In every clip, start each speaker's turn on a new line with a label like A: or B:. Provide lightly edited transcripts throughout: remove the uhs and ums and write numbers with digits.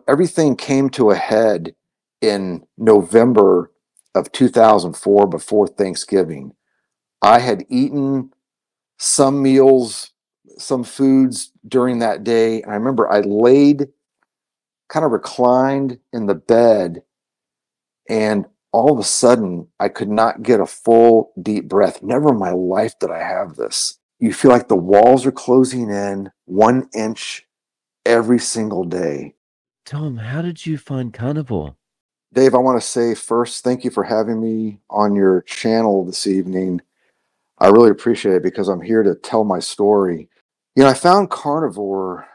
A: everything came to a head in November of 2004 before Thanksgiving. I had eaten some meals, some foods during that day. And I remember I laid kind of reclined in the bed, and all of a sudden I could not get a full deep breath. Never in my life did I have this. You feel like the walls are closing in 1 inch every single day.
B: Tom, how did you find Carnivore?
A: Dave, I want to say first, thank you for having me on your channel this evening. I really appreciate it because I'm here to tell my story. I found Carnivore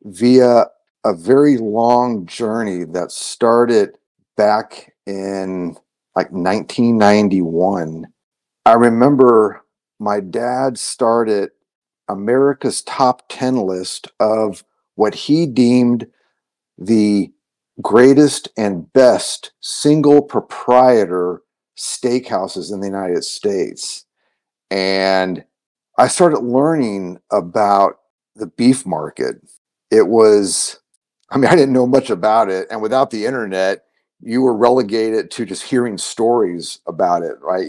A: via a very long journey that started back in like 1991. I remember my dad started America's top 10 list of what he deemed the greatest and best single proprietor steakhouses in the United States. And I started learning about the beef market. I didn't know much about it. And without the internet, you were relegated to just hearing stories about it, right?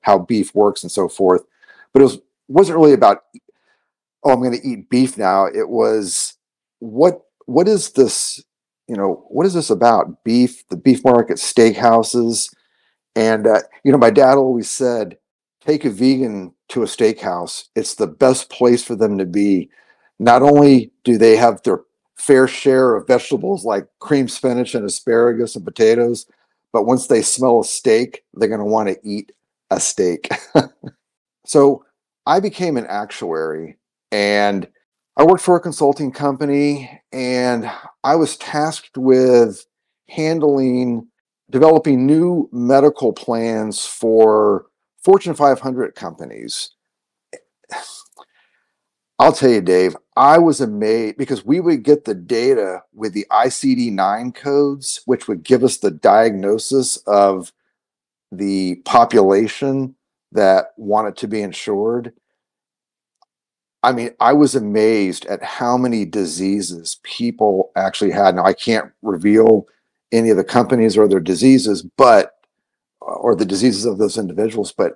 A: How beef works and so forth. But wasn't really about, oh, I'm going to eat beef now. It was, what is this, what is this about? Beef, the beef market, steakhouses. And, my dad always said, take a vegan to a steakhouse. It's the best place for them to be. Not only do they have their fair share of vegetables like cream spinach and asparagus and potatoes, but once they smell a steak, they're going to want to eat a steak. So I became an actuary, and I worked for a consulting company, and I was tasked with developing new medical plans for Fortune 500 companies. I'll tell you, Dave, I was amazed because we would get the data with the ICD-9 codes, which would give us the diagnosis of the population that wanted to be insured. I was amazed at how many diseases people actually had. Now, I can't reveal any of the companies or their diseases, or the diseases of those individuals, but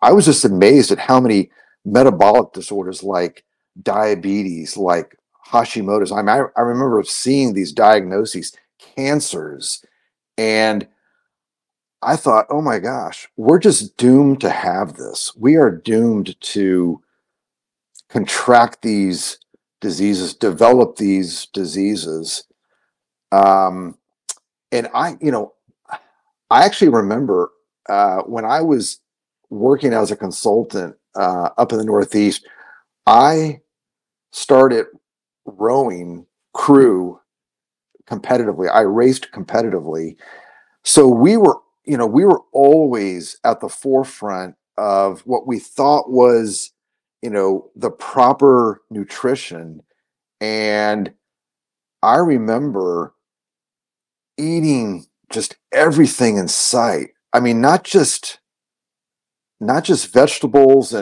A: I was just amazed at how many metabolic disorders like diabetes, like Hashimoto's. I remember seeing these diagnoses, cancers, and I thought, oh my gosh, we're just doomed to have this. We are doomed to contract these diseases, develop these diseases. Um, and I actually remember when I was working as a consultant up in the Northeast, I started rowing crew competitively. I raced competitively. So we were always at the forefront of what we thought was, the proper nutrition. And I remember eating just everything in sight. Not just vegetables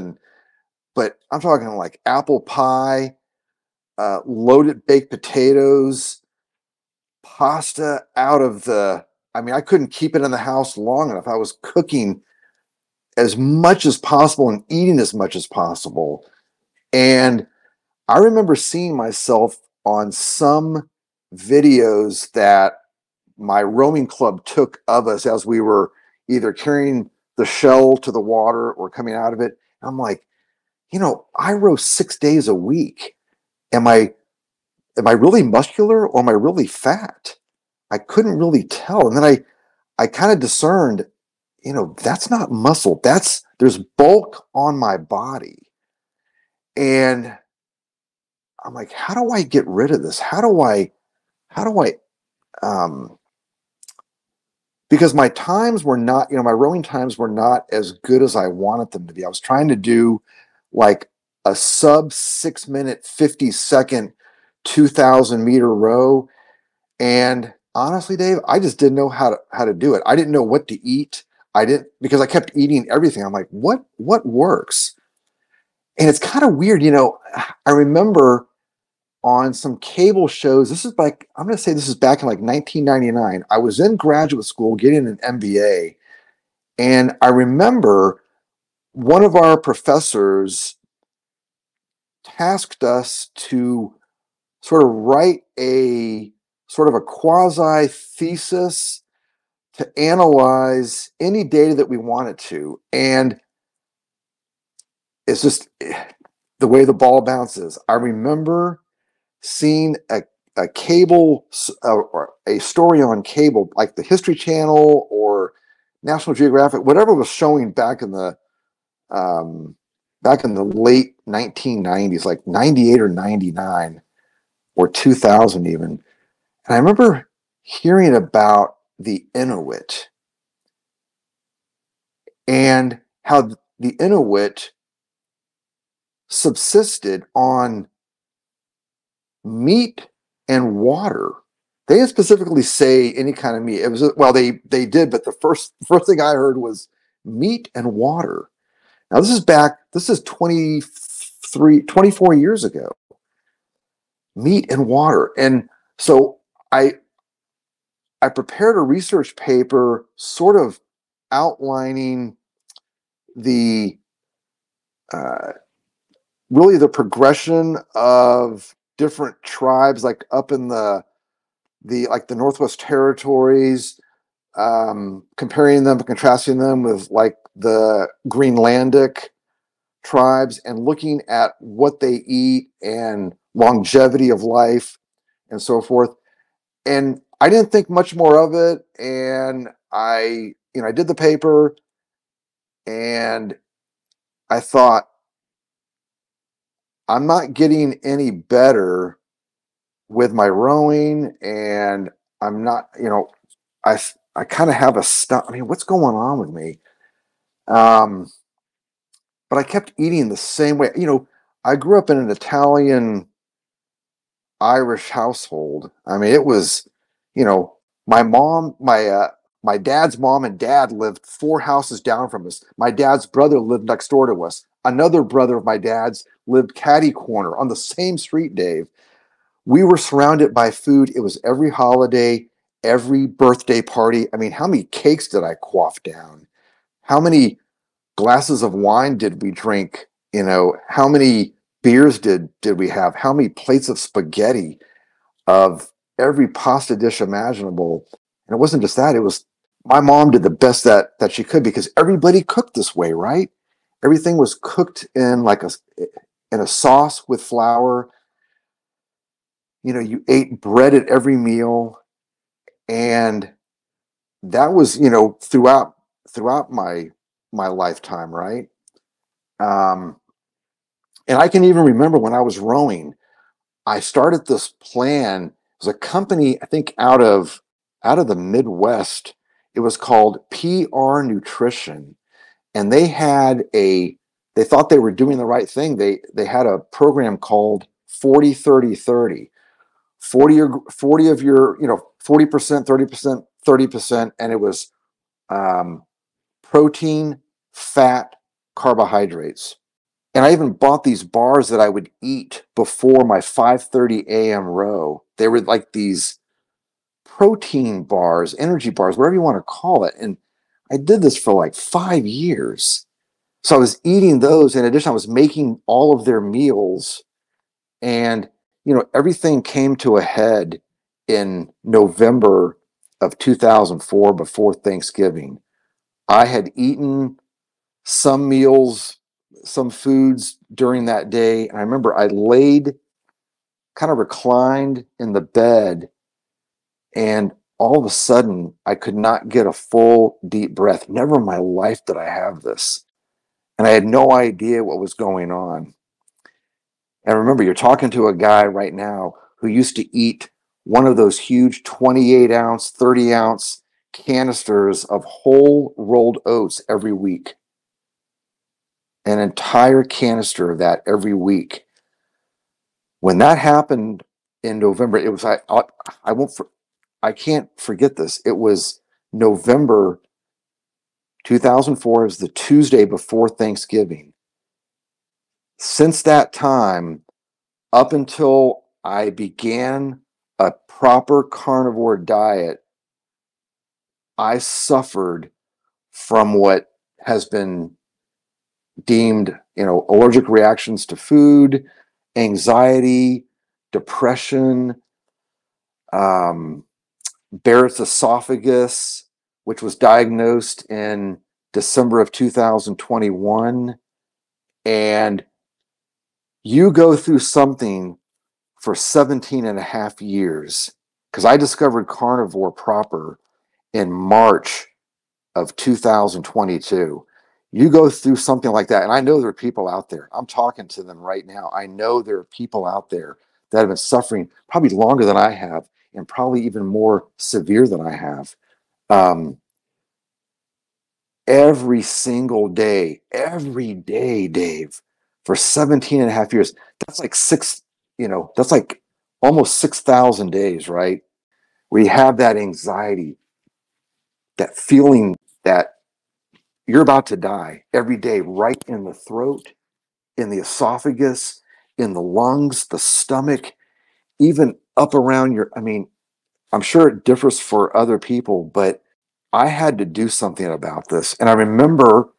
A: but I'm talking like apple pie, loaded baked potatoes, pasta out of I couldn't keep it in the house long enough. I was cooking as much as possible and eating as much as possible. And I remember seeing myself on some videos that my rowing club took of us as we were either carrying the shell to the water or coming out of it. I'm like, I row 6 days a week. Am I really muscular or am I really fat? I couldn't really tell. And then I kind of discerned, that's not muscle. There's bulk on my body. And I'm like, how do I get rid of this? Um, because my times were not, my rowing times were not as good as I wanted them to be. I was trying to do like a sub 6 minute, 50-second, 2,000 meter row. And honestly, Dave, I just didn't know how to do it. I didn't know what to eat. Because I kept eating everything. I'm like, what works? And it's kind of weird. I remember on some cable shows. This is like, I'm going to say this is back in like 1999. I was in graduate school getting an MBA. And I remember one of our professors tasked us to sort of write a sort of a quasi thesis to analyze any data that we wanted to. And it's just the way the ball bounces. I remember seeing a cable or a story on cable, like the History Channel or National Geographic, whatever was showing um, back in the late 1990s, like 98 or 99 or 2000 even. And I remember hearing about the Inuit and how the Inuit subsisted on meat and water. They didn't specifically say any kind of meat. It was, well, they did, but the first thing I heard was meat and water. Now this is 24 years ago. Meat and water. And so I I prepared a research paper sort of outlining the uh, really the progression of different tribes, like up in the Northwest Territories, comparing them, contrasting them with like the Greenlandic tribes, and looking at what they eat and longevity of life and so forth. And I didn't think much more of it. And I did the paper, and I thought, I'm not getting any better with my rowing, and I'm not, I I kind of have a stop. I mean, what's going on with me? Um, but I kept eating the same way. I grew up in an Italian Irish household. I mean, it was, you know, my mom, my dad's mom and dad lived 4 houses down from us. My dad's brother lived next door to us. Another brother of my dad's lived catty corner on the same street, Dave. We were surrounded by food. It was every holiday, every birthday party. I mean, how many cakes did I quaff down? How many glasses of wine did we drink? How many beers did we have? How many plates of spaghetti, of every pasta dish imaginable? And it wasn't just that, it was my mom did the best that she could, because everybody cooked this way, right? Everything was cooked in a sauce with flour. You ate bread at every meal, and that was, throughout my lifetime, right? Um, and I can even remember when I was rowing, I started this plan. It was a company, I think, out of the Midwest. It was called PR Nutrition, and they thought they were doing the right thing. They had a program called 40-30-30. 40 of your, 40%, 30%, 30%, and it was um, protein, fat, carbohydrates. And I even bought these bars that I would eat before my 5:30 a.m. row. They were like these protein bars, energy bars, whatever you want to call it. And I did this for like 5 years. So I was eating those. In addition, I was making all of their meals. And, everything came to a head in November of 2004, before Thanksgiving. I had eaten some meals, some foods during that day. I remember I laid kind of reclined in the bed, and all of a sudden I could not get a full deep breath. Never in my life did I have this. And I had no idea what was going on. And remember, you're talking to a guy right now who used to eat one of those huge 28-ounce, 30-ounce canisters of whole rolled oats every week. An entire canister of that every week. When that happened in November, it was I won't I can't forget this. It was November 2004. It was the Tuesday before Thanksgiving. Since that time, up until I began a proper carnivore diet, I suffered from what has been deemed, allergic reactions to food, anxiety, depression, um, Barrett's esophagus, which was diagnosed in December of 2021. And you go through something for 17 and a half years, because I discovered carnivore proper in March of 2022. You go through something like that, and I know there are people out there. I'm talking to them right now. I know there are people out there that have been suffering probably longer than I have, and probably even more severe than I have. Um, every single day, every day, Dave, for 17 and a half years. That's like that's like almost 6,000 days, right? We have that anxiety, that feeling that you're about to die every day, right in the throat, in the esophagus, in the lungs, the stomach, even up around I mean, I'm sure it differs for other people, but I had to do something about this. And I remember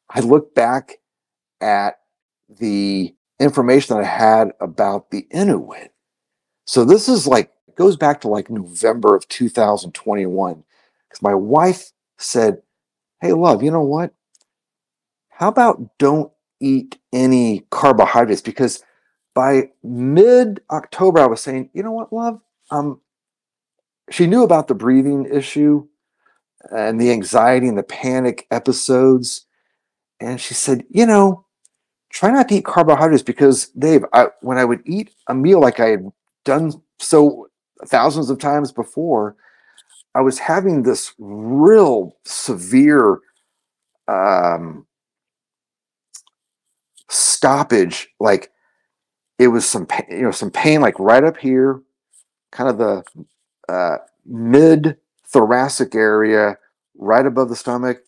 A: I look back at the information that I had about the Inuit. So this is like, it goes back to like November of 2021. Because my wife said, "Hey, love, you know what? How about don't eat any carbohydrates?" Because by mid October, I was saying, "You know what, love? Um, she knew about the breathing issue and the anxiety and the panic episodes. And she said, try not to eat carbohydrates because, Dave, when I would eat a meal like I had done so thousands of times before, I was having this real severe um, stoppage. Like it was some pain, like right up here, kind of the mid thoracic area, right above the stomach.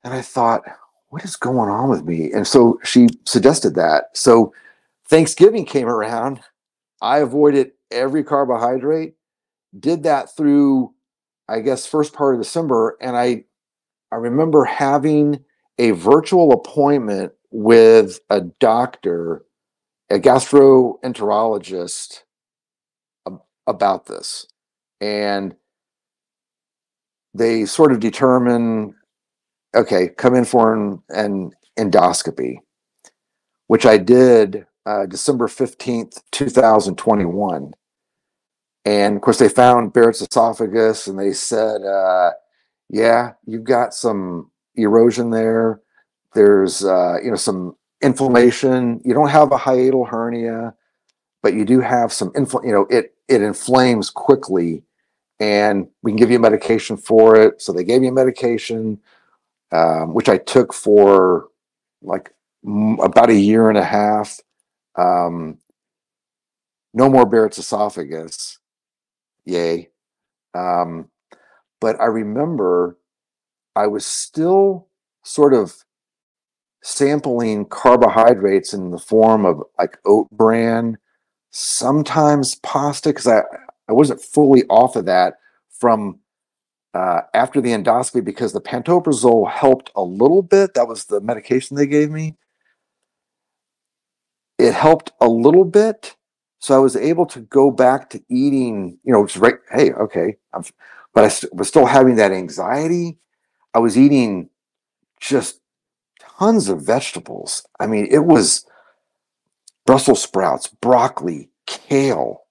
A: And I thought, what is going on with me? And so she suggested that. So Thanksgiving came around. I avoided every carbohydrate, did that through, I guess, first part of December. And I remember having a virtual appointment with a doctor, a gastroenterologist, about this. And they sort of determine, okay, come in for an endoscopy, which I did December 15th, 2021. And of course, they found Barrett's esophagus and they said, yeah, you've got some erosion there. There's, some inflammation. You don't have a hiatal hernia, but you do have some it inflames quickly, and we can give you medication for it. So they gave me a medication, which I took for like about a year and a half. Um, no more Barrett's esophagus. Yay. Um, but I remember I was still sort of sampling carbohydrates in the form of like oat bran, sometimes pasta, because I wasn't fully off of that from after the endoscopy, because the pantoprazole helped a little bit. That was the medication they gave me. It helped a little bit. So I was able to go back to eating, just right. Hey, okay. But I was still having that anxiety. I was eating just tons of vegetables. I mean, it was Brussels sprouts, broccoli, kale,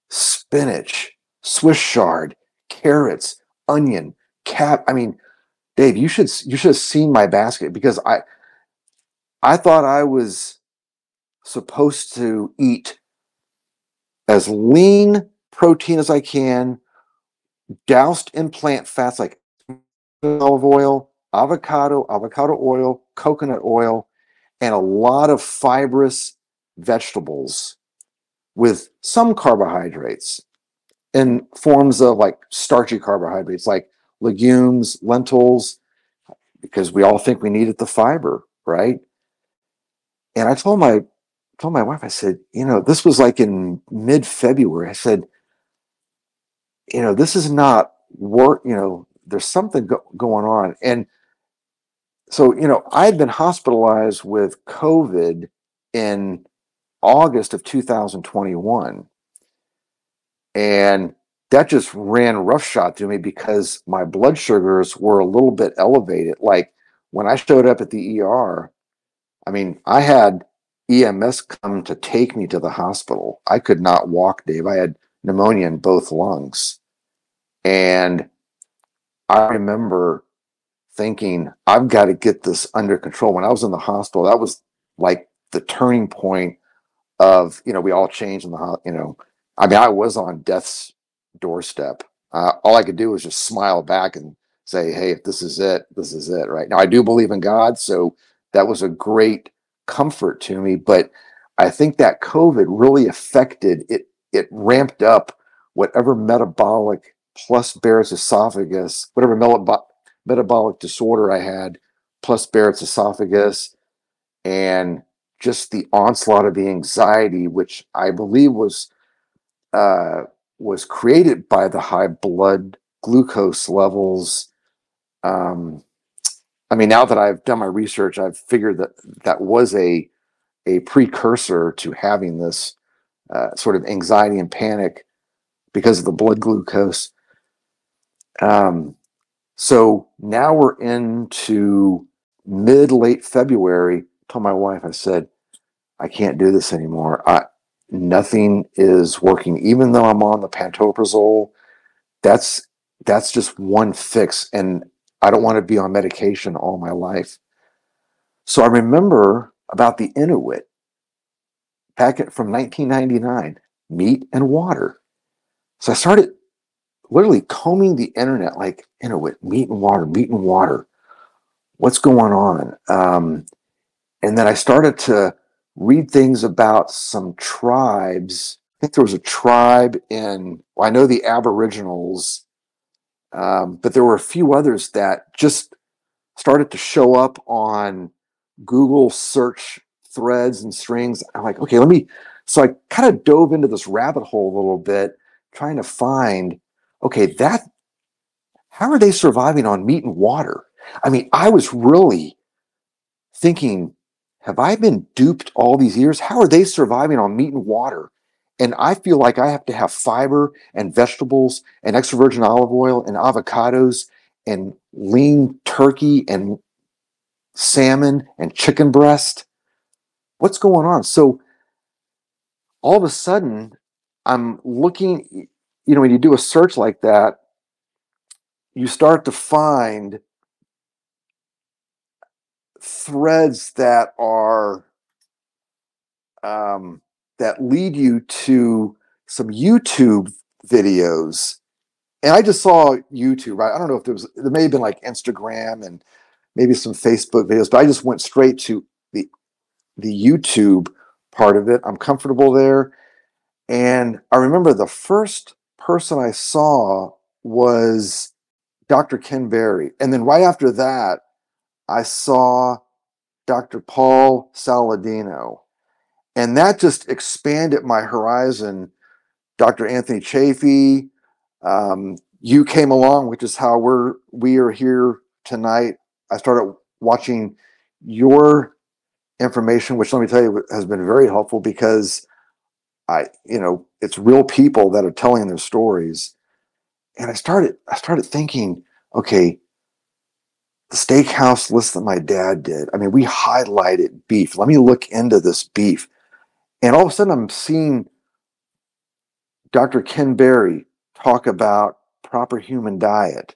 A: spinach, Swiss chard, carrots, onion, cap. I mean, Dave, you should have seen my basket, because I thought I was supposed to eat as lean protein as I can, doused in plant fats like olive oil, avocado oil, coconut oil, and a lot of fibrous vegetables with some carbohydrates in forms of like starchy carbohydrates like legumes, lentils, because we all think we needed the fiber, right? And I told my told my wife, I said, this was like in mid-February. I said, this is not work, there's something going on. And so, I had been hospitalized with COVID in August of 2021. And that just ran roughshod through me because my blood sugars were a little bit elevated. Like when I showed up at the ER, I mean, I had EMS come to take me to the hospital. I could not walk, Dave. I had pneumonia in both lungs. And I remember thinking, I've got to get this under control. When I was in the hospital, that was like the turning point of, we all changed in I mean, I was on death's doorstep. All I could do was just smile back and say, hey, if this is it, this is it. Right now, I do believe in God. So that was a great comfort to me. But I think that COVID really affected it. It ramped up whatever metabolic plus Barrett's esophagus, whatever metabolic disorder I had, plus Barrett's esophagus, and just the onslaught of the anxiety, which I believe uh, was created by the high blood glucose levels. Um, I mean, now that I've done my research, I've figured that that was a precursor to having this sort of anxiety and panic because of the blood glucose. Um, so now we're into mid late February. I told my wife, I said, I can't do this anymore. Nothing is working, even though I'm on the pantoprazole. That's that's just one fix, and I don't want to be on medication all my life. So I remember about the Inuit packet from 1999, meat and water. So I started literally combing the internet, like Inuit, meat and water, meat and water. What's going on? And then I started to read things about some tribes. I think there was a tribe well, I know the Aboriginals, but there were a few others that just started to show up on Google search threads and strings. I'm like, okay, so I kind of dove into this rabbit hole a little bit, trying to find, okay, how are they surviving on meat and water? I mean, I was really thinking, have I been duped all these years? How are they surviving on meat and water? And I feel like I have to have fiber and vegetables and extra virgin olive oil and avocados and lean turkey and salmon and chicken breast. What's going on? So all of a sudden, I'm looking, when you do a search like that, you start to find threads that lead you to some YouTube videos. And I just saw YouTube, right? I don't know if there may have been like Instagram and maybe some Facebook videos, but I just went straight to the YouTube part of it. I'm comfortable there. And I remember the first person I saw was Dr. Ken Berry. And then right after that, I saw Dr. Paul Saladino. And that just expanded my horizon. Dr. Anthony Chafee, you came along, which is how we are here tonight. I started watching your information, which let me tell you has been very helpful because it's real people that are telling their stories. And I started thinking, okay, the steakhouse list that my dad did. I mean, we highlighted beef. Let me look into this beef. And all of a sudden I'm seeing Dr. Ken Berry talk about proper human diet,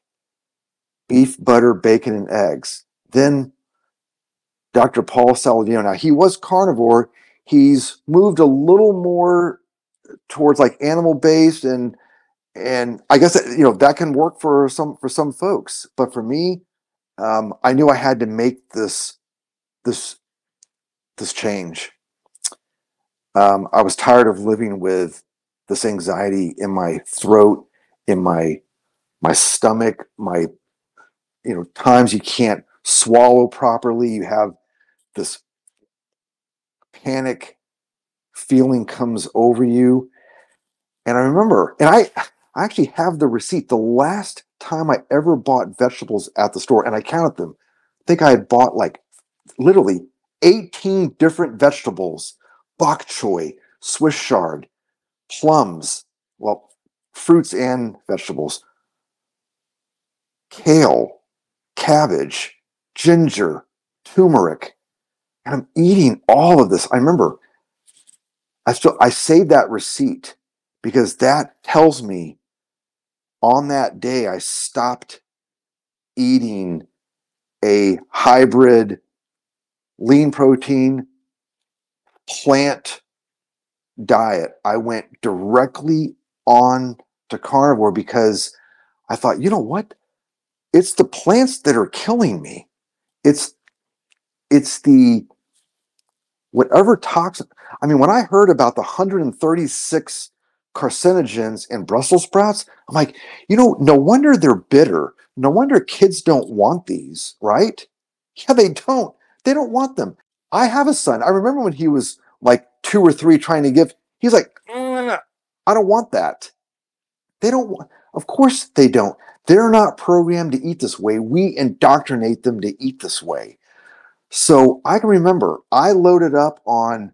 A: beef, butter, bacon, and eggs. Then Dr. Paul Saladino. Now he was carnivore. He's moved a little more towards like animal based, and I guess that can work for some folks. But for me, I knew I had to make this this change. I was tired of living with this anxiety in my throat, in my stomach, times you can't swallow properly. You have this panic feeling comes over you. And I remember, and I actually have the receipt. The last time I ever bought vegetables at the store, and I counted them, I think I had bought like literally 18 different vegetables: bok choy, Swiss chard, plums, well, fruits and vegetables, kale, cabbage, ginger, turmeric. And I'm eating all of this. I remember I saved that receipt because that tells me on that day I stopped eating a hybrid lean protein plant diet. I went directly on to carnivore because I thought, you know what? It's the plants that are killing me. It's the whatever toxin. I mean, when I heard about the 136 carcinogens in Brussels sprouts, I'm like, no wonder they're bitter. No wonder kids don't want these, right? Yeah, they don't. They don't want them. I have a son. I remember when he was like 2 or 3 trying to give, he's like, I don't want that. They don't want, of course they don't. They're not programmed to eat this way. We indoctrinate them to eat this way. So I can remember I loaded up on,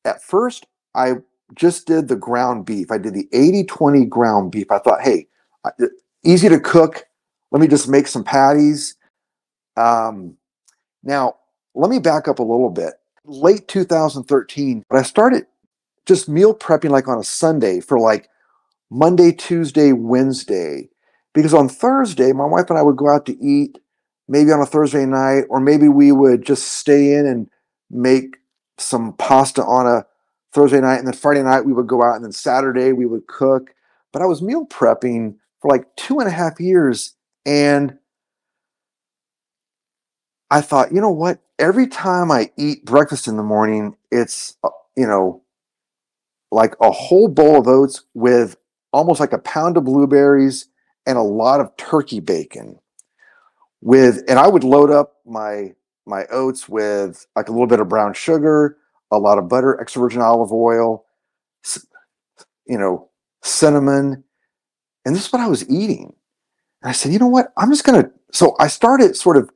A: at first, I just did the ground beef. I did the 80-20 ground beef. I thought, hey, easy to cook. Let me just make some patties. Um, Now, let me back up a little bit. Late 2013, but I started just meal prepping like on a Sunday for like Monday, Tuesday, Wednesday. Because on Thursday, my wife and I would go out to eat, maybe on a Thursday night, or maybe we would just stay in and make some pasta on a Thursday night. And then Friday night, we would go out. And then Saturday, we would cook. But I was meal prepping for like 2.5 years. And I thought, you know what? Every time I eat breakfast in the morning, it's, like a whole bowl of oats with almost like a pound of blueberries and a lot of turkey bacon and I would load up my oats with like a little bit of brown sugar, a lot of butter, extra virgin olive oil, you know, cinnamon. And this is what I was eating. And I said, you know what? So I started sort of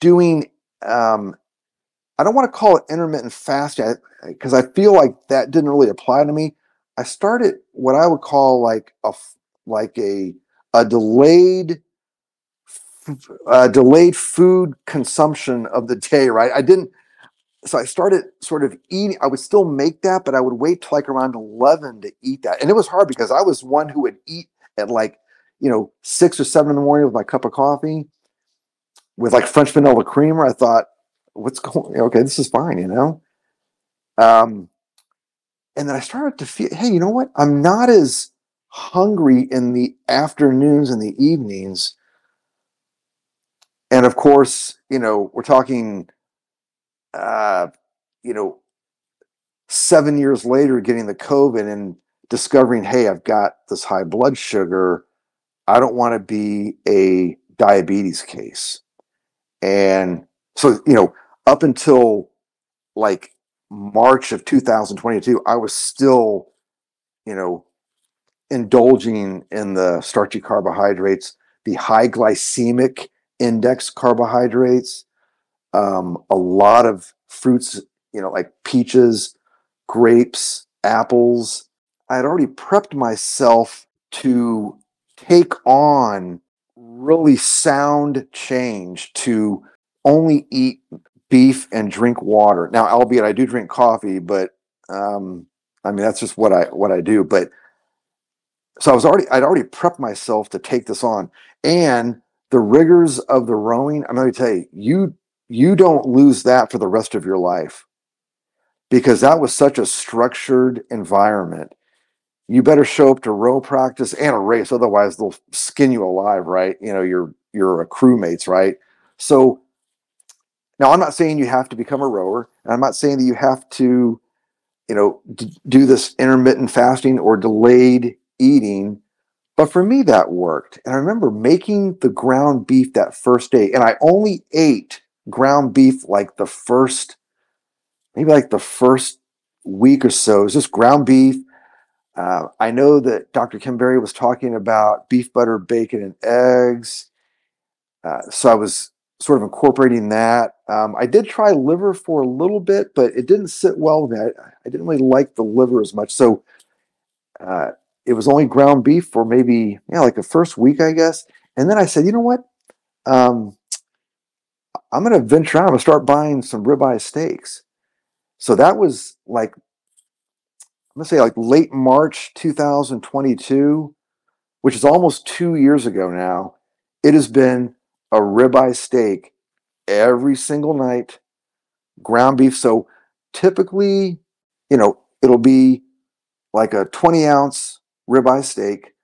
A: doing, I don't want to call it intermittent fasting because I feel like that didn't really apply to me. I started what I would call like a delayed food consumption of the day. Right? I didn't. So I started sort of eating. I would still make that, but I would wait till like around 11 to eat that, and it was hard because I was one who would eat at like 6 or 7 in the morning with my cup of coffee with like French vanilla creamer. I thought, what's going? Okay, this is fine. Um, and then I started to feel, hey, you know what? I'm not as hungry in the afternoons and the evenings. And of course, we're talking, uh, you know, 7 years later, getting the COVID and discovering, hey, I've got this high blood sugar. I don't want to be a diabetes case. And so, up until like March of 2022, I was still, you know, indulging in the starchy carbohydrates, the high glycemic index carbohydrates, a lot of fruits, like peaches, grapes, apples. I had already prepped myself to take on really sound change to only eat beef and drink water. Now, albeit I do drink coffee, but I mean that's just what I do. But so I'd already prepped myself to take this on. And the rigors of the rowing, I'm going to tell you don't lose that for the rest of your life because that was such a structured environment. You better show up to row practice and a race, otherwise they'll skin you alive, right? You're crewmates, right? So now I'm not saying you have to become a rower, and I'm not saying that you have to, do this intermittent fasting or delayed eating. But for me, that worked. And I remember making the ground beef that first day. And I only ate ground beef like the first, maybe like the first week or so is just ground beef. I know that Dr. Kim Berry was talking about beef, butter, bacon, and eggs. So I was sort of incorporating that. I did try liver for a little bit, but it didn't sit well with me. I didn't really like the liver as much. So uh, it was only ground beef for maybe, like the first week, I guess. And then I said, you know what? Um, I'm going to venture out. I'm going to start buying some ribeye steaks. So that was like, I'm going to say like late March 2022, which is almost 2 years ago now. It has been a ribeye steak every single night, ground beef. So typically, it'll be like a 20-ounce ribeye steak,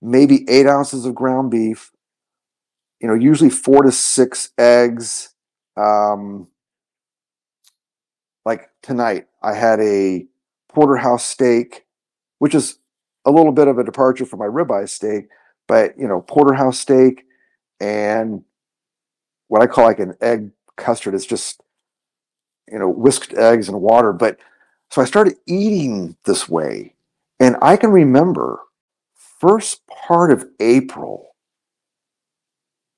A: maybe 8 ounces of ground beef, usually 4 to 6 eggs. Um, like tonight, I had a porterhouse steak, which is a little bit of a departure from my ribeye steak, but porterhouse steak and what I call like an egg custard. It's just whisked eggs and water. But so I started eating this way, and I can remember first part of April.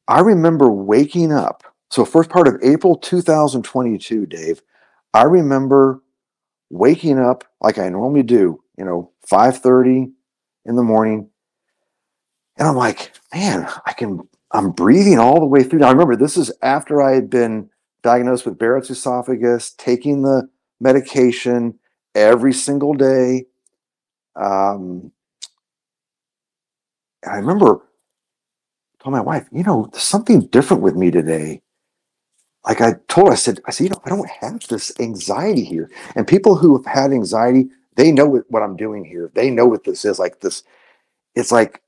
A: I remember waking up. So first part of April 2022, Dave. I remember waking up like I normally do, 5:30 in the morning. And I'm like, man, I'm breathing all the way through. Now, I remember this is after I had been diagnosed with Barrett's esophagus, taking the medication every single day. I remember telling my wife, there's something different with me today. Like I told her, I said, I don't have this anxiety here. And people who have had anxiety, they know what I'm doing here. They know what this is. Like this, it's like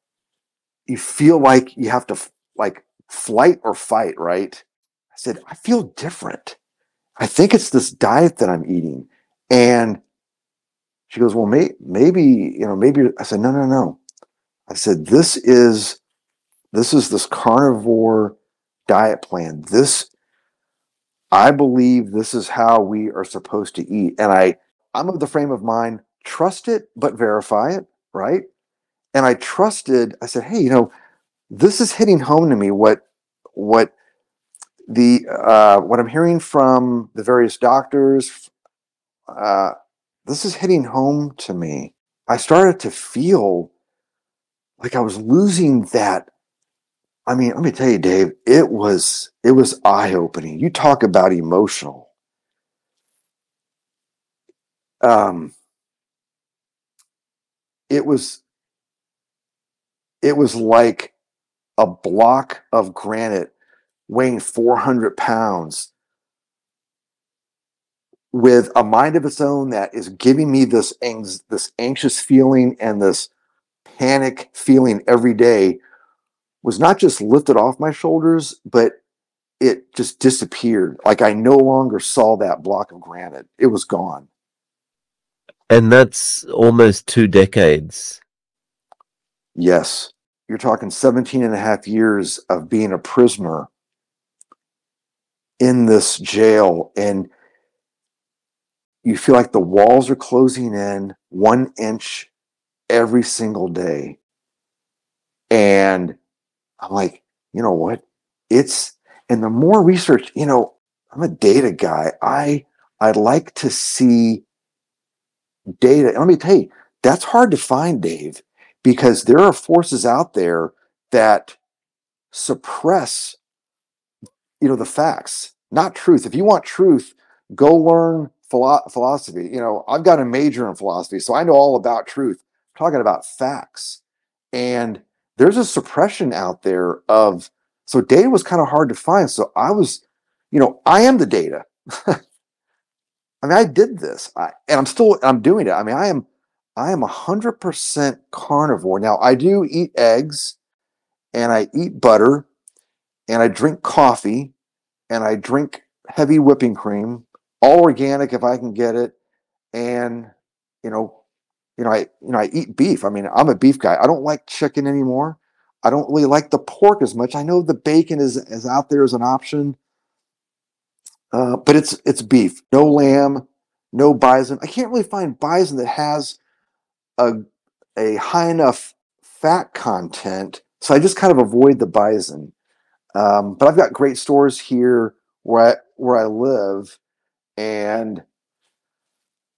A: you feel like you have to like flight or fight, right? I said, I feel different. I think it's this diet that I'm eating. And she goes, well, maybe. I said, no, no, no. I said, this carnivore diet plan. I believe this is how we are supposed to eat. And I'm of the frame of mind, trust it, but verify it, right? And I said, hey, this is hitting home to me what what I'm hearing from the various doctors. Uh, this is hitting home to me. I started to feel like I was losing that. I mean, let me tell you, Dave, it was eye-opening. You talk about emotional. Um, it was it was like a block of granite weighing 400 pounds with a mind of its own that is giving me this anxious feeling and this panic feeling every day was not just lifted off my shoulders, but it just disappeared. Like I no longer saw that block of granite. It was gone.
B: And that's almost 2 decades.
A: Yes. You're talking 17 and a half years of being a prisoner in this jail, and you feel like the walls are closing in 1 inch every single day. And I'm like, you know what? And the more research, I'm a data guy. I like to see data. And let me tell you, that's hard to find, Dave, because there are forces out there that suppress, the facts, not truth. If you want truth, go learn philosophy. I've got a major in philosophy, so I know all about truth. I'm talking about facts. And there's a suppression out there so data was kind of hard to find. So I am the data. I mean, I did this, and I'm doing it. I mean, I am 100% carnivore. Now, I do eat eggs, and I eat butter, and I drink coffee, and I drink heavy whipping cream, all organic if I can get it, and you know, I eat beef. I mean, I'm a beef guy. I don't like chicken anymore. I don't really like the pork as much. I know the bacon is out there as an option, but it's beef. No lamb, no bison. I can't really find bison that has a high enough fat content, so I just kind of avoid the bison. But I've got great stores here where I live, and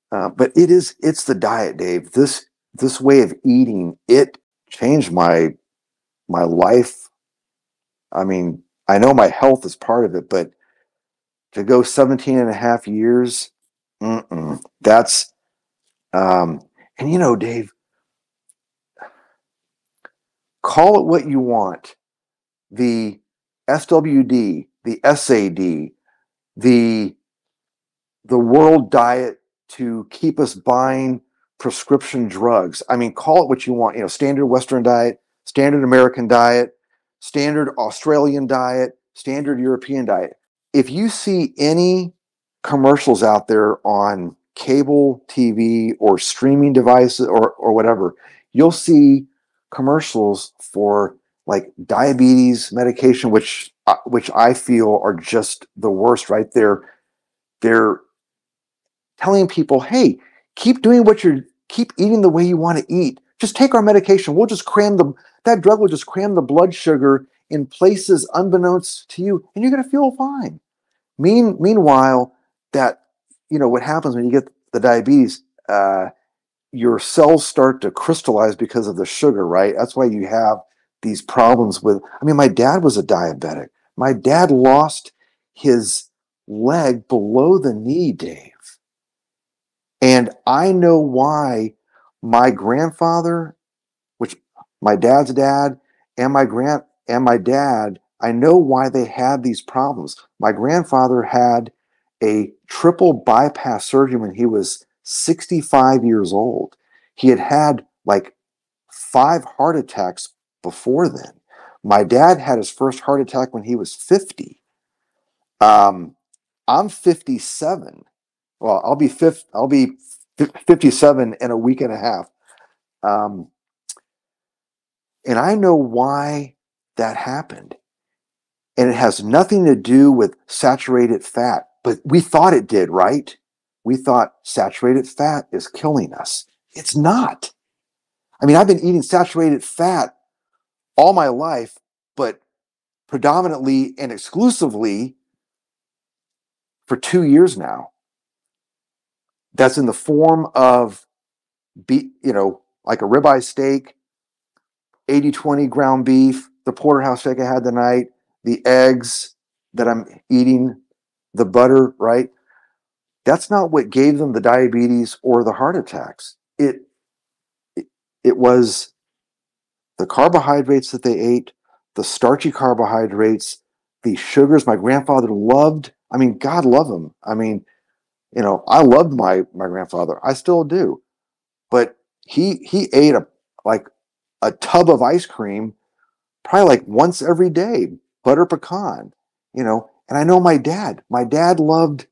A: but it's the diet, Dave. This way of eating, it changed my life. I mean, I know my health is part of it, but to go 17 and a half years, that's and Dave, call it what you want. The SWD, the SAD, the world diet to keep us buying prescription drugs. I mean, call it what you want. Standard Western diet, standard American diet, standard Australian diet, standard European diet. If you see any commercials out there on cable TV or streaming devices or whatever, you'll see commercials for like diabetes medication, which I feel are just the worst, right? They're telling people, hey, keep doing keep eating the way you want to eat. Just take our medication. We'll just that drug will just cram the blood sugar in places unbeknownst to you, and you're going to feel fine. Meanwhile, what happens when you get the diabetes, your cells start to crystallize because of the sugar, right? That's why you have these problems my dad was a diabetic. My dad lost his leg below the knee, Dave. And I know why my grandfather, which my dad's dad and my dad, I know why they had these problems. My grandfather had a triple bypass surgery when he was 65 years old. He had like 5 heart attacks before then. My dad had his first heart attack when he was 50. I'm 57. Well, I'll be 57 in a week and a half. Um, and I know why that happened. And it has nothing to do with saturated fat, but we thought it did, right? We thought saturated fat is killing us. It's not. I mean, I've been eating saturated fat all my life, but predominantly and exclusively for 2 years now. That's in the form of, like a ribeye steak, 80-20 ground beef, the porterhouse steak I had tonight, the eggs that I'm eating, the butter, right? That's not what gave them the diabetes or the heart attacks. It was the carbohydrates that they ate, the starchy carbohydrates, the sugars my grandfather loved. I mean, God love him. I mean, I loved my grandfather. I still do. But he ate like a tub of ice cream probably like once every day, butter pecan, and I know my dad. My dad loved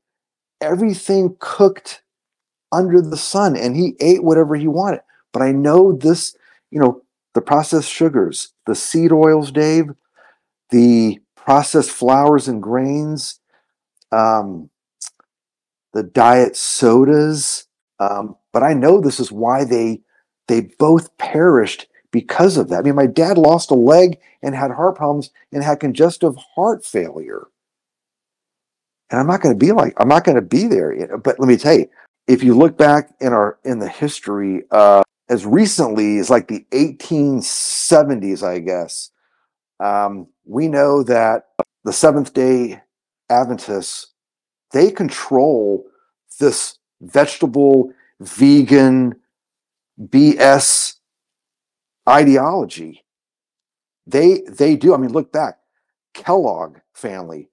A: everything cooked under the sun, and he ate whatever he wanted. But I know this, the processed sugars, the seed oils, Dave, the processed flours and grains, um, the diet sodas. But I know this is why they both perished because of that. I mean, my dad lost a leg and had heart problems and had congestive heart failure. And I'm not going to be there. But let me tell you, if you look back in the history, as recently as like the 1870s, I guess, we know that the Seventh Day Adventists, they control this vegetable vegan BS ideology. They do. I mean, look back. Kellogg family,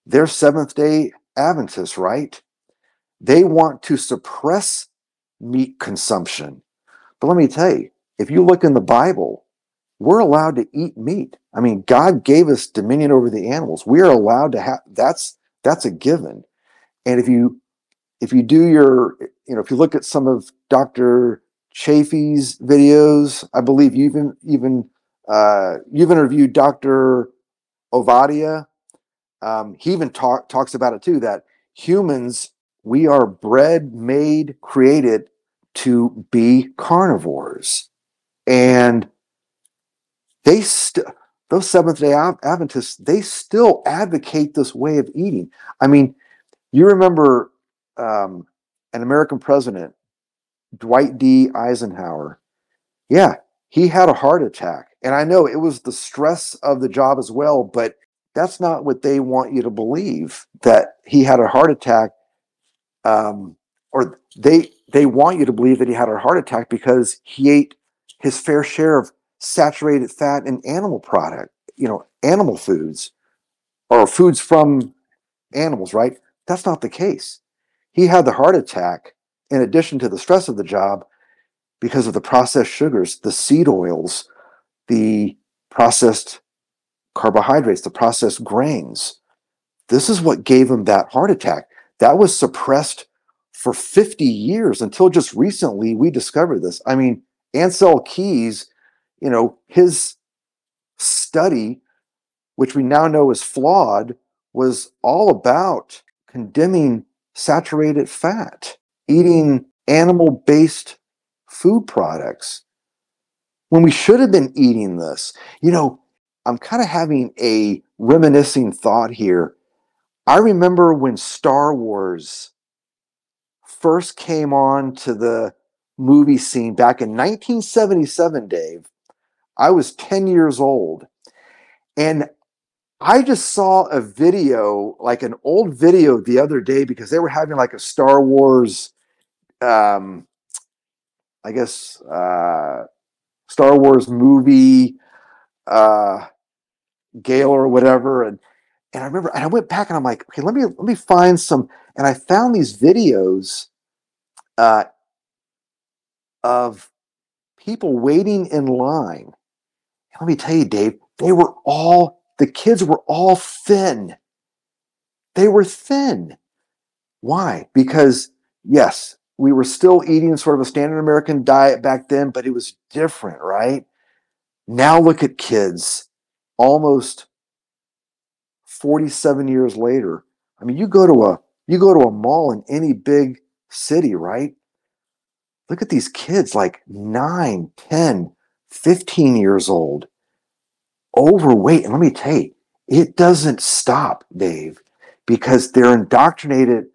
A: they're Seventh Day Adventists, right? They want to suppress meat consumption. But let me tell you, if you look in the Bible, we're allowed to eat meat. I mean, God gave us dominion over the animals. We are allowed to have that's a given. And if you do if you look at some of Dr. Chafee's videos, I believe you've interviewed Dr. Ovadia. He even talks about it too, that humans We are bred, made, created to be carnivores. And they still, those Seventh day Adventists, they still advocate this way of eating. I mean, you remember an American president, Dwight D. Eisenhower. Yeah, he had a heart attack. And I know it was the stress of the job as well, but that's not what they want you to believe, that he had a heart attack. Or they want you to believe that he had a heart attack because he ate his fair share of saturated fat and animal product, animal foods or foods from animals, right? That's not the case. He had the heart attack in addition to the stress of the job because of the processed sugars, the seed oils, the processed carbohydrates, the processed grains. This is what gave him that heart attack. That was suppressed for 50 years until just recently we discovered this. I mean, Ansel Keys, his study, which we now know is flawed, was all about condemning saturated fat, eating animal-based food products when we should have been eating this. I'm kind of having a reminiscing thought here. I remember when Star Wars first came on to the movie scene back in 1977, Dave. I was 10 years old. And I just saw a video, like an old video the other day, because they were having like a Star Wars, I guess, Star Wars movie gala or whatever. And I remember, and I went back and I'm like, okay, let me find some. And I found these videos of people waiting in line. And let me tell you, Dave, the kids were all thin. They were thin. Why? Because, yes, we were still eating sort of a standard American diet back then, but it was different, right? Now look at kids almost 47 years later. I mean, you go to a mall in any big city, right? Look at these kids like 9, 10, 15 years old, overweight. And let me tell you, it doesn't stop, Dave, because they're indoctrinated.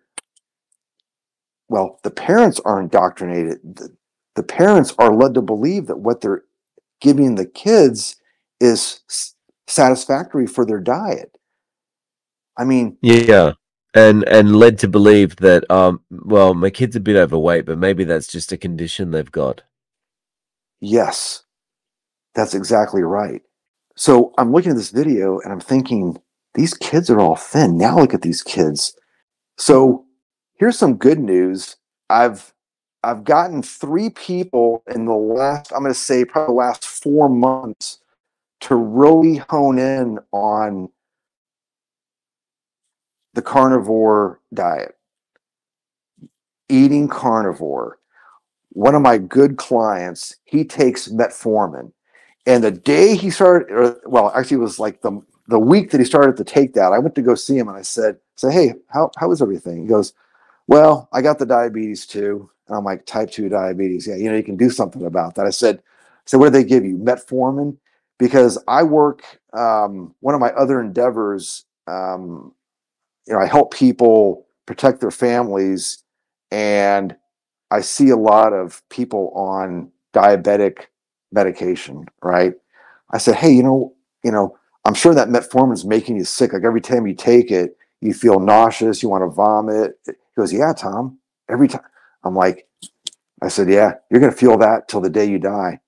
A: Well, the parents are indoctrinated. The parents are led to believe that what they're giving the kids is satisfactory for their diet. I mean,
B: Yeah. And led to believe that well, my kid's a bit overweight, but maybe that's just a condition they've got.
A: yes, that's exactly right. So I'm looking at this video and I'm thinking, these kids are all thin. Now look at these kids. So here's some good news. I've gotten 3 people in the last, I'm going to say probably the last 4 months to really hone in on the carnivore diet, eating carnivore. One of my good clients, he takes metformin. And the day he started, well, actually it was like the week that he started to take that, I went to go see him and I said, hey, how is everything? He goes, well, I got the diabetes too. And I'm like, type 2 diabetes. Yeah, you can do something about that. I said, what do they give you? Metformin? Because I work, one of my other endeavors, I help people protect their families. And I see a lot of people on diabetic medication, right? I said, hey, I'm sure that metformin is making you sick. Like every time you take it, you feel nauseous, you want to vomit. He goes, yeah, Tom, every time. I said, yeah, you're going to feel that till the day you die.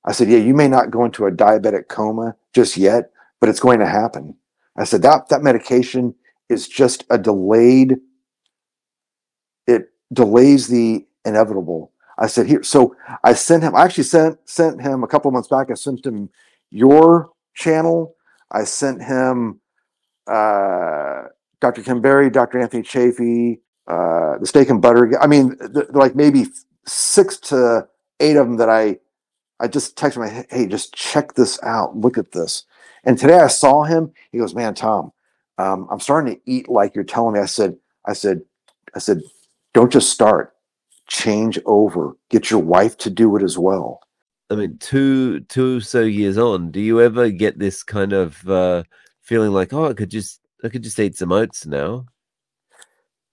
A: I said, yeah, you may not go into a diabetic coma just yet, but it's going to happen. I said, that medication is just it delays the inevitable. I said, here, so I actually sent him a couple of months back. I sent him your channel. I sent him Dr. Kim Berry, Dr. Anthony Chafee, the steak and butter. I mean, like maybe 6 to 8 of them that I just texted him, hey, just check this out. Look at this. And today I saw him. He goes, man, Tom, I'm starting to eat like you're telling me. I said, don't just start, change over, get your wife to do it as well.
B: I mean, two so years on, do you ever get this kind of feeling like, oh, I could just eat some oats now?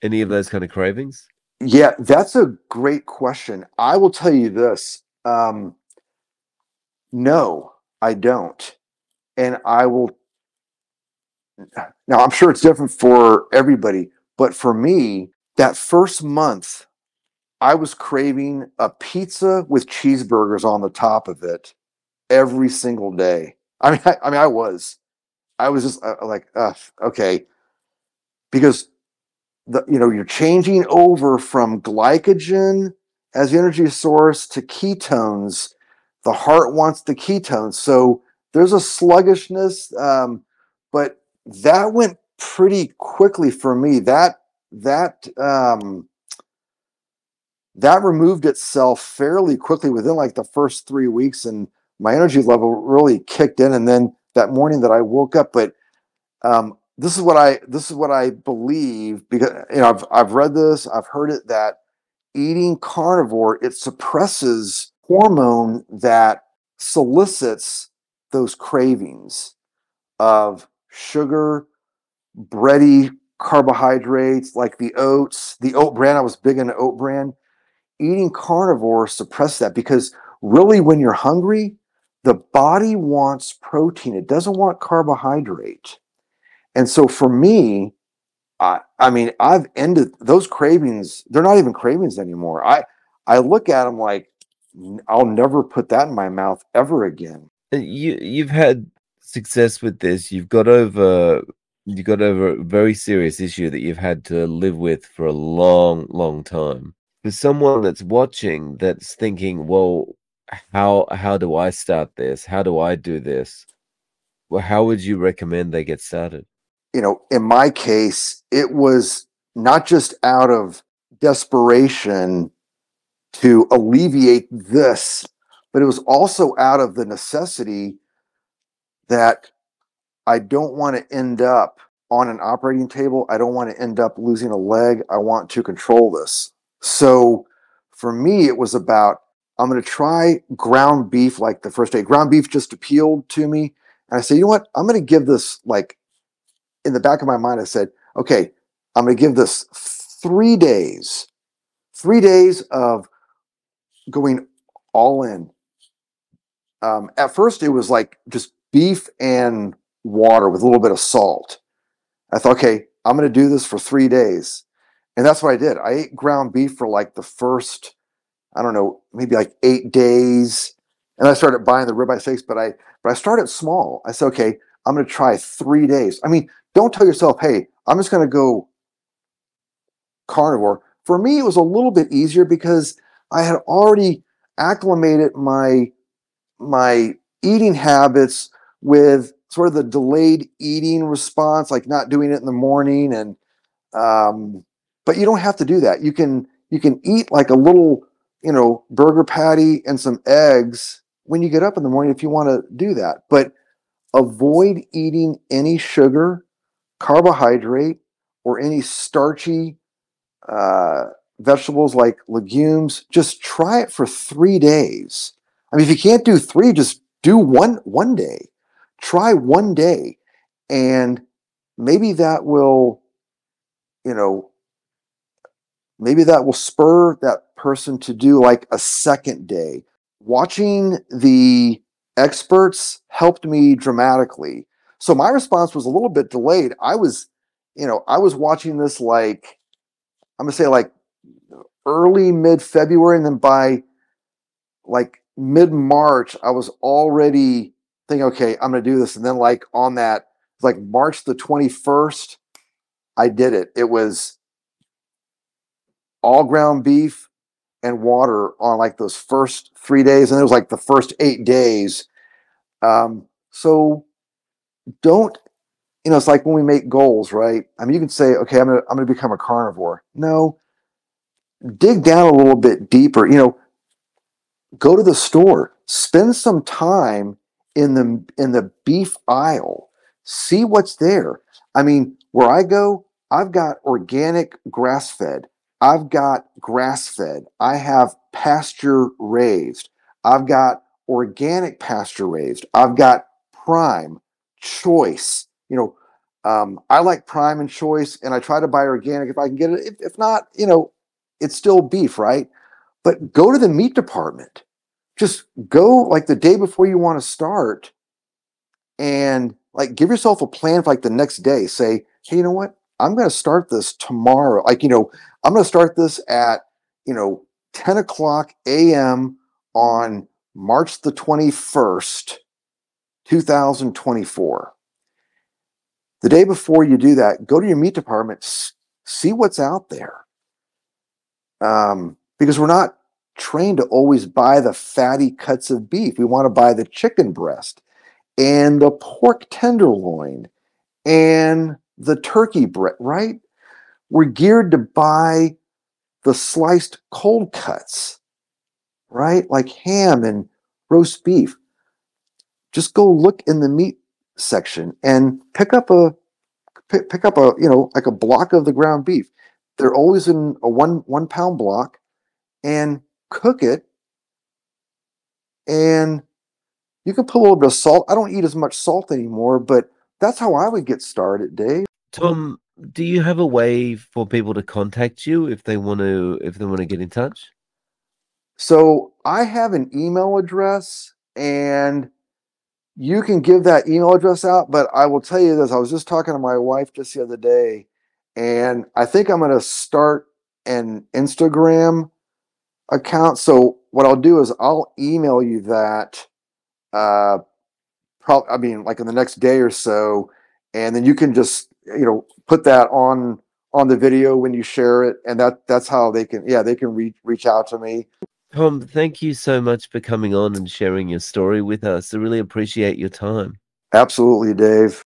B: Any of those kind of cravings?
A: Yeah, that's a great question. I will tell you this. No, I don't. And I will, now I'm sure it's different for everybody, but for me, that first month, I was craving a pizza with cheeseburgers on the top of it every single day. I was just like, okay, because you're changing over from glycogen as the energy source to ketones. The heart wants the ketones, so there's a sluggishness, but that went pretty quickly for me. That that removed itself fairly quickly within like the first 3 weeks, and my energy level really kicked in. And then that morning that I woke up, but this is what I believe, because I've read this, I've heard it, that eating carnivore, it suppresses hormone that solicits those cravings of sugar, bready carbohydrates like the oat bran. I was big into oat bran. Eating carnivore suppress that, because really when you're hungry, the body wants protein. It doesn't want carbohydrate. And so for me, I mean, I've ended those cravings. They're not even cravings anymore. I look at them like, I'll never put that in my mouth ever again.
B: You've had success with this. You got over a very serious issue that you've had to live with for a long, long time. For someone that's watching, that's thinking, well, how do I start this? How do I do this? Well, how would you recommend they get started?
A: In my case, it was not just out of desperation to alleviate this, but it was also out of the necessity that I don't want to end up on an operating table. I don't want to end up losing a leg. I want to control this. So for me, it was about, I'm going to try ground beef like the first day. Ground beef just appealed to me. And I said, you know what? I'm going to give this, like, in the back of my mind, I said, okay, I'm going to give this 3 days, 3 days of going all in. At first, it was like just beef and water with a little bit of salt. I thought, okay, I'm going to do this for 3 days. And that's what I did. I ate ground beef for like the first, I don't know, maybe like 8 days. And I started buying the ribeye steaks, but I started small. I said, okay, I'm going to try 3 days. I mean, don't tell yourself, hey, I'm just going to go carnivore. For me, it was a little bit easier because I had already acclimated my eating habits with sort of the delayed eating response, like not doing it in the morning. And but you don't have to do that. You can eat like a little, burger patty and some eggs when you get up in the morning if you want to do that. But avoid eating any sugar, carbohydrate, or any starchy uh, vegetables like legumes. Just try it for 3 days. I mean, if you can't do three, just do one day. Try one day, and maybe that will, you know, maybe that will spur that person to do like a second day. Watching the experts helped me dramatically. So my response was a little bit delayed. I was watching this like, I'm gonna say like early mid February, and then by like mid March, I was already thinking, okay, I'm gonna do this. And then like on that, like March the 21st, I did it. It was all ground beef and water on like those first 3 days, and it was like the first 8 days. So don't, it's like when we make goals, right? I mean, you can say, okay, I'm gonna become a carnivore. No, dig down a little bit deeper. Go to the store, spend some time in the beef aisle, see what's there. I mean, where I go, I've got organic grass fed. I've got grass fed, I have pasture raised, I've got organic pasture raised, I've got prime, choice. I like prime and choice, and I try to buy organic if I can get it. If not, it's still beef, right? But go to the meat department. Just go like the day before you want to start and like give yourself a plan for like the next day. Say, hey, you know what? I'm going to start this tomorrow. I'm going to start this at, you know, 10 o'clock a.m. on March the 21st, 2024. The day before you do that, go to your meat department, see what's out there. Because we're not trained to always buy the fatty cuts of beef. We want to buy the chicken breast and the pork tenderloin and the turkey breast, right? We're geared to buy the sliced cold cuts, right? Like ham and roast beef. Just go look in the meat section and pick up a like a block of the ground beef. They're always in a one pound block, and cook it. And you can put a little bit of salt. I don't eat as much salt anymore, but that's how I would get started, Dave.
B: Tom, do you have a way for people to contact you if they want to get in touch?
A: So I have an email address, and you can give that email address out. But I will tell you this: I was just talking to my wife just the other day, and I think I'm going to start an Instagram account. So what I'll do is I'll email you that. Uh, I mean, like in the next day or so, and then you can just put that on the video when you share it, and that's how they can reach out to me.
B: Tom, thank you so much for coming on and sharing your story with us. I really appreciate your time.
A: Absolutely, Dave.